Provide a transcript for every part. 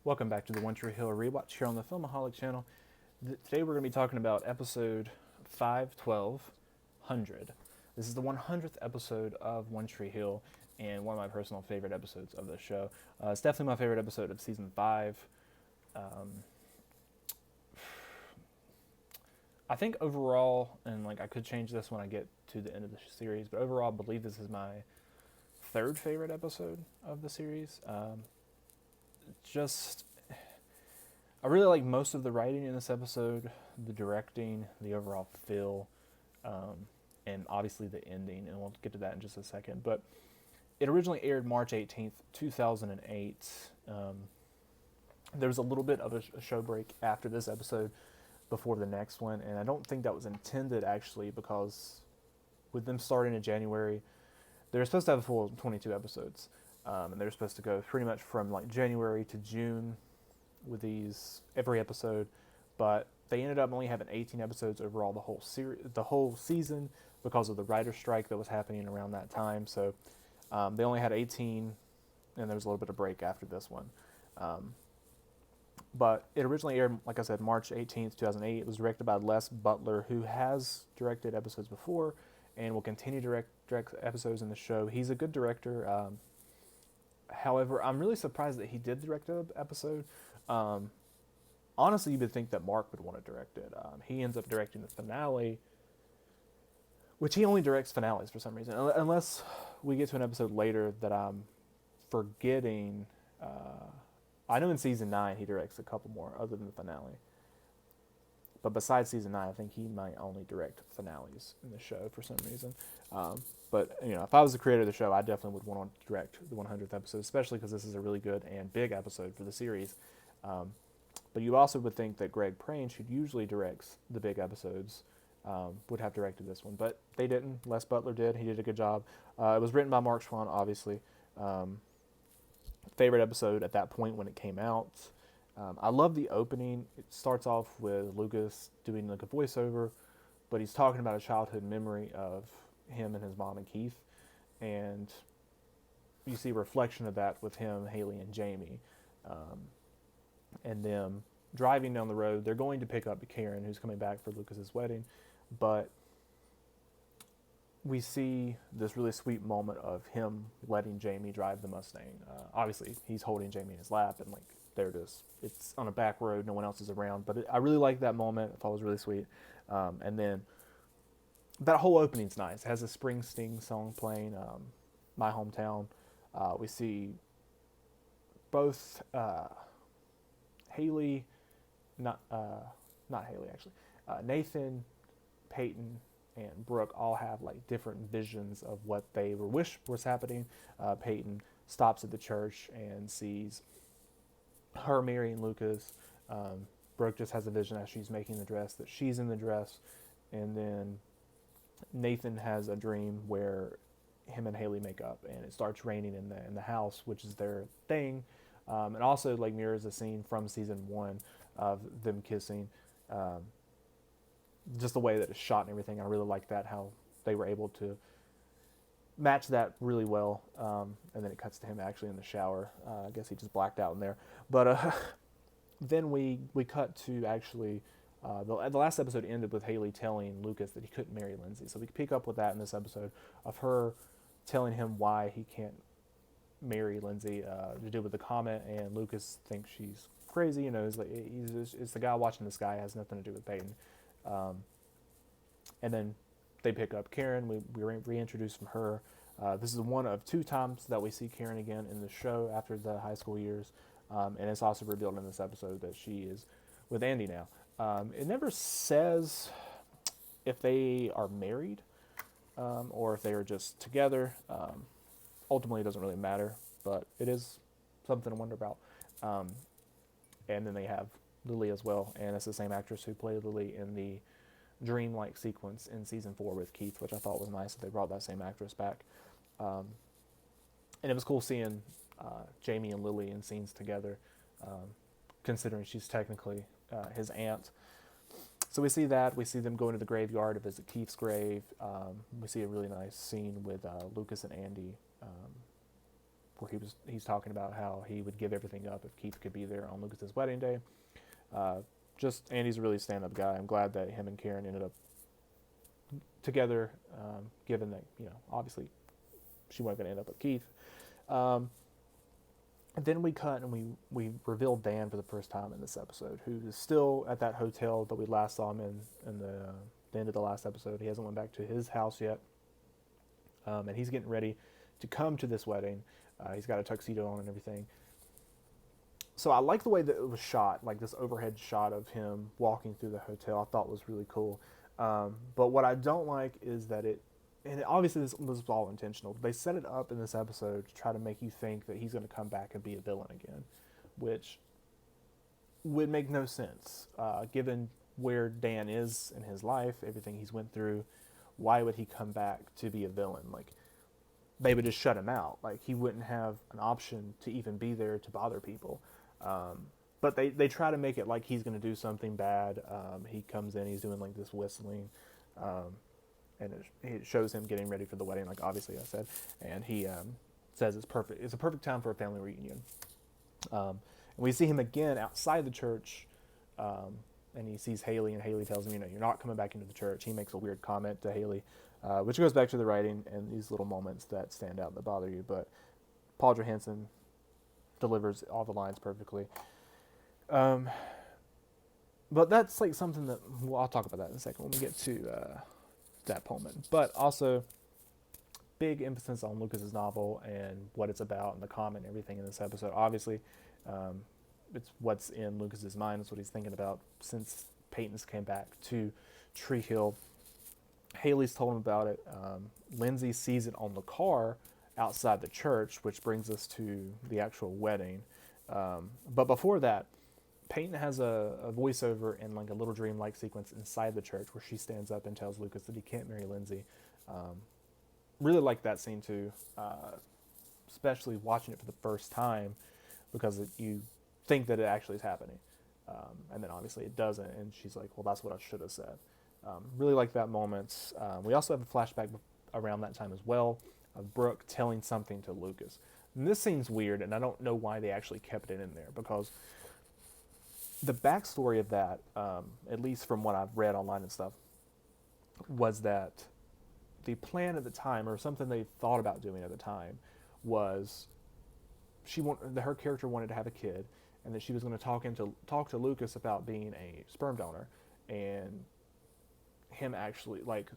Welcome back to the One Tree Hill Rewatch here on the Filmaholic channel. Today we're going to be talking about episode 512, 100. This is the 100th episode of One Tree Hill and one of my personal favorite episodes of the show. It's definitely my favorite episode of season 5. I think overall, and I could change this when I get to the end of the series, but overall I believe this is my third favorite episode of the series. I really like most of the writing in this episode, the directing, the overall feel, and obviously the ending, and we'll get to that in just a second. But it originally aired March 18th, 2008. There was a little bit of a show break after this episode before the next one, and I don't think that was intended actually, because with them starting in January, they were supposed to have a full 22 episodes. And they're supposed to go pretty much from January to June with these every episode, but they ended up only having 18 episodes overall the whole season, because of the writer's strike that was happening around that time. So they only had 18, and there was a little bit of break after this one. But it originally aired, like I said, March 18th, 2008. It was directed by Les Butler, who has directed episodes before and will continue to direct episodes in the show. He's a good director. However, I'm really surprised that he did direct an episode. Honestly, you would think that Mark would want to direct it. He ends up directing the finale, which he only directs finales for some reason. Unless we get to an episode later that I'm forgetting. I know in season 9 he directs a couple more other than the finale. But besides season 9, I think he might only direct finales in the show for some reason. But if I was the creator of the show, I definitely would want to direct the 100th episode, especially because this is a really good and big episode for the series. But you also would think that Greg Prain, who usually directs the big episodes, would have directed this one. But they didn't. Les Butler did. He did a good job. It was written by Mark Schwann, obviously. Favorite episode at that point when it came out. I love the opening. It starts off with Lucas doing a voiceover, but he's talking about a childhood memory of him and his mom and Keith, and you see a reflection of that with him, Haley, and Jamie, and them driving down the road. They're going to pick up Karen, who's coming back for Lucas's wedding, but we see this really sweet moment of him letting Jamie drive the Mustang. Obviously, he's holding Jamie in his lap, and there it is. It's on a back road, no one else is around, but I really like that moment. I thought it was really sweet. And then that whole opening's nice. It has a Springsteen song playing, My Hometown. We see both Haley, not Haley actually, Nathan, Peyton, and Brooke all have different visions of what they wish was happening. Peyton stops at the church and sees her marrying Lucas. Brooke just has a vision as she's making the dress that she's in the dress, and then Nathan has a dream where him and Haley make up, and it starts raining in the house, which is their thing. And also mirrors a scene from season 1 of them kissing. Just the way that it's shot and everything, I really like that, how they were able to match that really well. And then it cuts to him actually in the shower. I guess he just blacked out in there. But then we cut to actually, the last episode ended with Haley telling Lucas that he couldn't marry Lindsay. So we pick up with that in this episode, of her telling him why he can't marry Lindsay, to do with the comment, and Lucas thinks she's crazy. It's the guy watching the sky, it has nothing to do with Peyton. And then they pick up Karen. We reintroduce from her. This is one of 2 times that we see Karen again in the show after the high school years. And it's also revealed in this episode that she is with Andy now. It never says if they are married, or if they are just together. Ultimately, it doesn't really matter, but it is something to wonder about. And then they have Lily as well, and it's the same actress who played Lily in the dreamlike sequence in season 4 with Keith, which I thought was nice that they brought that same actress back. And it was cool seeing Jamie and Lily in scenes together, considering she's technically his aunt. So we see that. We see them going to the graveyard to visit Keith's grave. We see a really nice scene with Lucas and Andy where he's talking about how he would give everything up if Keith could be there on Lucas's wedding day. Just Andy's a really stand-up guy. I'm glad that him and Karen ended up together, given that, obviously she wasn't going to end up with Keith. And then we cut and we revealed Dan for the first time in this episode, who is still at that hotel that we last saw him in the end of the last episode. He hasn't went back to his house yet, and he's getting ready to come to this wedding. He's got a tuxedo on and everything. So I like the way that it was shot, like this overhead shot of him walking through the hotel. I thought was really cool. But what I don't like is that and obviously this was all intentional. They set it up in this episode to try to make you think that he's going to come back and be a villain again, which would make no sense. Given where Dan is in his life, everything he's went through, why would he come back to be a villain? Like, they would just shut him out. Like, he wouldn't have an option to even be there to bother people. But they try to make it like he's going to do something bad. He comes in, he's doing like this whistling, and it shows him getting ready for the wedding, like obviously I said, and he says it's perfect. It's a perfect time for a family reunion. And we see him again outside the church, and he sees Haley, and Haley tells him, you're not coming back into the church. He makes a weird comment to Haley, which goes back to the writing and these little moments that stand out that bother you. But Paul Johansson delivers all the lines perfectly. But that's like something that, well, I'll talk about that in a second when we get to that moment. But also, big emphasis on Lucas's novel and what it's about and the comic and everything in this episode. Obviously, it's what's in Lucas's mind. It's what he's thinking about since Peyton's came back to Tree Hill. Haley's told him about it. Lindsay sees it on the car outside the church, which brings us to the actual wedding. But before that, Peyton has a voiceover and like a little dream-like sequence inside the church where she stands up and tells Lucas that he can't marry Lindsay. Really like that scene too, especially watching it for the first time, because you think that it actually is happening. And then obviously it doesn't, and she's like, well, that's what I should have said. Really like that moment. We also have a flashback around that time as well of Brooke telling something to Lucas. And this seems weird, and I don't know why they actually kept it in there, because the backstory of that, at least from what I've read online and stuff, was that the plan at the time, or something they thought about doing at the time, was her character wanted to have a kid, and that she was going to talk to Lucas about being a sperm donor, and him actually like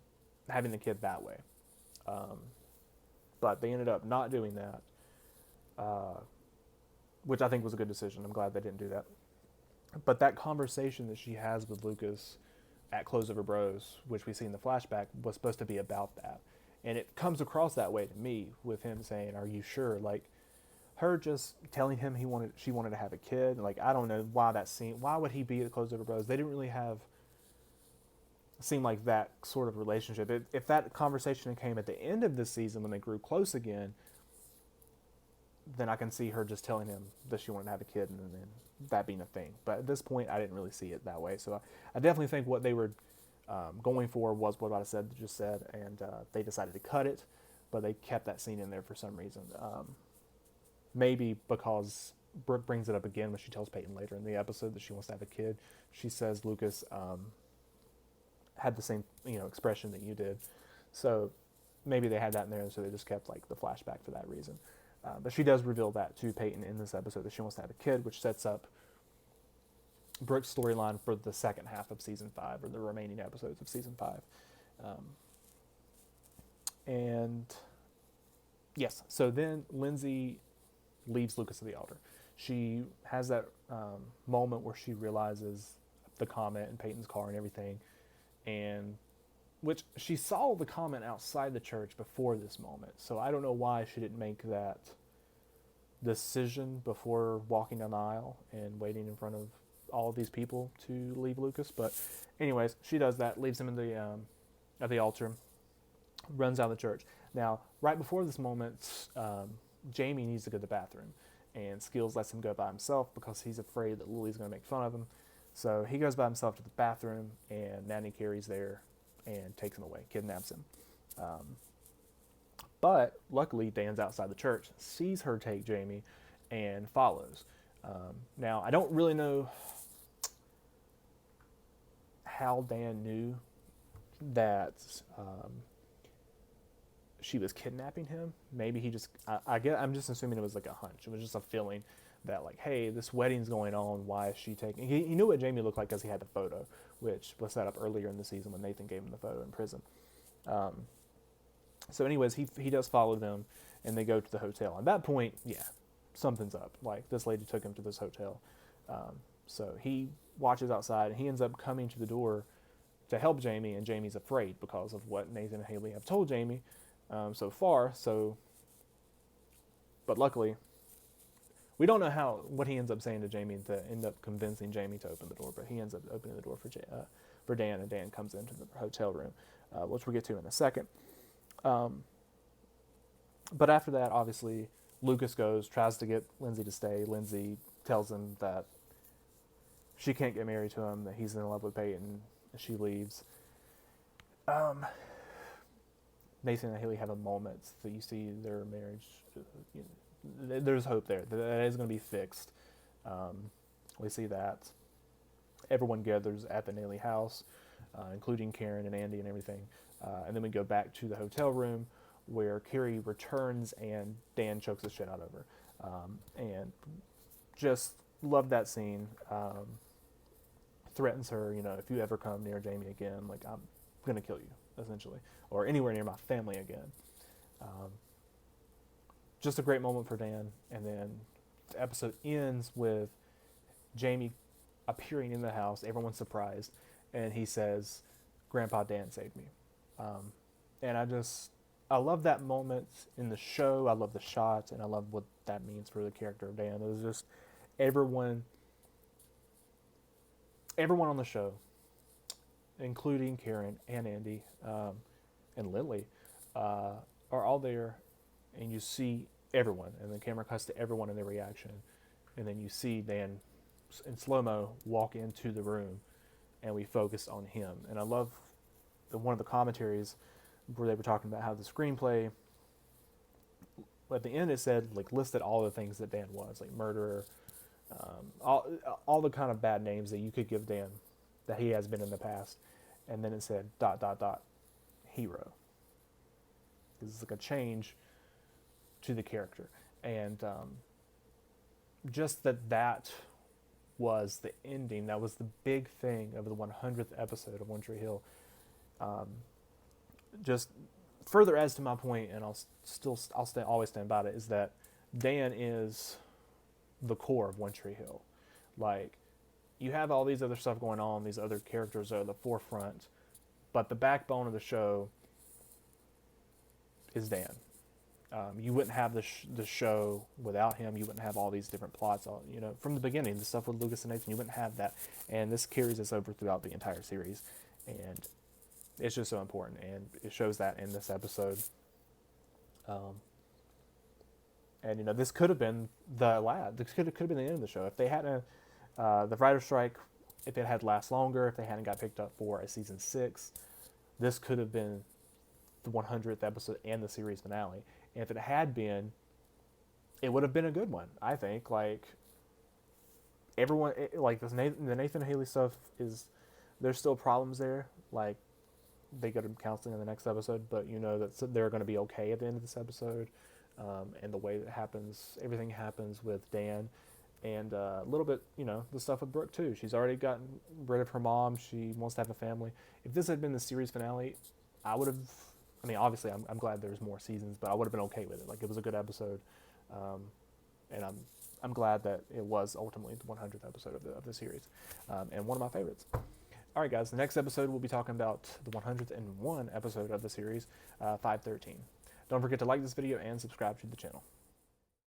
having the kid that way. But they ended up not doing that, which I think was a good decision. I'm glad they didn't do that. But that conversation that she has with Lucas at Close Over Bros, which we see in the flashback, was supposed to be about that. And it comes across that way to me, with him saying, are you sure? Like, her just telling him she wanted to have a kid. Like, I don't know why that scene, why would he be at Close Over Bros? They didn't really seem like that sort of relationship. If that conversation came at the end of this season when they grew close again, then I can see her just telling him that she wanted to have a kid, and then that being a thing. But at this point, I didn't really see it that way. So I definitely think what they were going for was what I just said, and they decided to cut it, but they kept that scene in there for some reason. Maybe because Brooke brings it up again when she tells Peyton later in the episode that she wants to have a kid. She says Lucas had the same expression that you did. So maybe they had that in there, and so they just kept like the flashback for that reason. But she does reveal that to Peyton in this episode, that she wants to have a kid, which sets up Brooke's storyline for the second half of season 5, or the remaining episodes of season 5. And yes, so then Lindsay leaves Lucas at the altar. She has that moment where she realizes the comment in Peyton's car and everything, and which she saw the comment outside the church before this moment. So I don't know why she didn't make that decision before walking down the aisle and waiting in front of all of these people to leave Lucas. But anyways, she does that, leaves him in at the altar, runs out of the church. Now, right before this moment, Jamie needs to go to the bathroom, and Skills lets him go by himself because he's afraid that Lily's going to make fun of him. So he goes by himself to the bathroom, and Nanny Carey's there and takes him away, kidnaps him. But luckily, Dan's outside the church, sees her take Jamie, and follows. Now, I don't really know how Dan knew that she was kidnapping him. Maybe he just, I'm just assuming it was like a hunch. It was just a feeling that like, hey, this wedding's going on. Why is she taking? He knew what Jamie looked like because he had the photo, which was set up earlier in the season when Nathan gave him the photo in prison. So anyways, he does follow them, and they go to the hotel. At that point, yeah, something's up. Like, this lady took him to this hotel. So he watches outside, and he ends up coming to the door to help Jamie, and Jamie's afraid because of what Nathan and Haley have told Jamie so far. But luckily, we don't know what he ends up saying to Jamie to end up convincing Jamie to open the door, but he ends up opening the door for Dan, and Dan comes into the hotel room, which we'll get to in a second. But after that, obviously, Lucas tries to get Lindsay to stay. Lindsay tells him that she can't get married to him, that he's in love with Peyton, and she leaves. Nathan and Haley have a moment that you see their marriage. There's hope there. That is going to be fixed. We see that. Everyone gathers at the Naley house, including Karen and Andy and everything. And then we go back to the hotel room where Carrie returns and Dan chokes the shit out of her. And just love that scene. Threatens her, if you ever come near Jamie again, like, I'm going to kill you, essentially. Or anywhere near my family again. Just a great moment for Dan. And then the episode ends with Jamie appearing in the house. Everyone's surprised. And he says, Grandpa Dan saved me. And I love that moment in the show. I love the shots, and I love what that means for the character of Dan. It was just everyone on the show, including Karen and Andy and Lily, are all there, and you see everyone, and the camera cuts to everyone and their reaction, and then you see Dan in slow-mo walk into the room, and we focus on him. And I love one of the commentaries where they were talking about how the screenplay, at the end it said, like, listed all the things that Dan was, like murderer, all the kind of bad names that you could give Dan that he has been in the past. And then it said ... hero. It's like a change to the character. And just that was the ending. That was the big thing of the 100th episode of One Tree Hill. Just further adds to my point, and I'll always stand by it, is that Dan is the core of One Tree Hill. Like, you have all these other stuff going on, these other characters are at the forefront, but the backbone of the show is Dan. You wouldn't have the show without him. You wouldn't have all these different plots. From the beginning, the stuff with Lucas and Nathan, you wouldn't have that. And this carries us over throughout the entire series, and it's just so important, and it shows that in this episode. And this could have been this could have been the end of the show if they hadn't the writer's strike. If it had last longer, if they hadn't got picked up for a season 6, this could have been the 100th episode and the series finale. And if it had been, it would have been a good one, I think. Like, everyone, the Nathan Haley stuff there's still problems there. Like, they go to counseling in the next episode, but that they're going to be okay at the end of this episode. And the way that happens, everything happens with Dan, and a little bit, the stuff with Brooke too. She's already gotten rid of her mom. She wants to have a family. If this had been the series finale, I would have. I mean, obviously, I'm glad there's more seasons, but I would have been okay with it. Like, it was a good episode, and I'm glad that it was ultimately the 100th episode of the series, and one of my favorites. All right, guys, the next episode we'll be talking about the 101 episode of the series, 513. Don't forget to like this video and subscribe to the channel.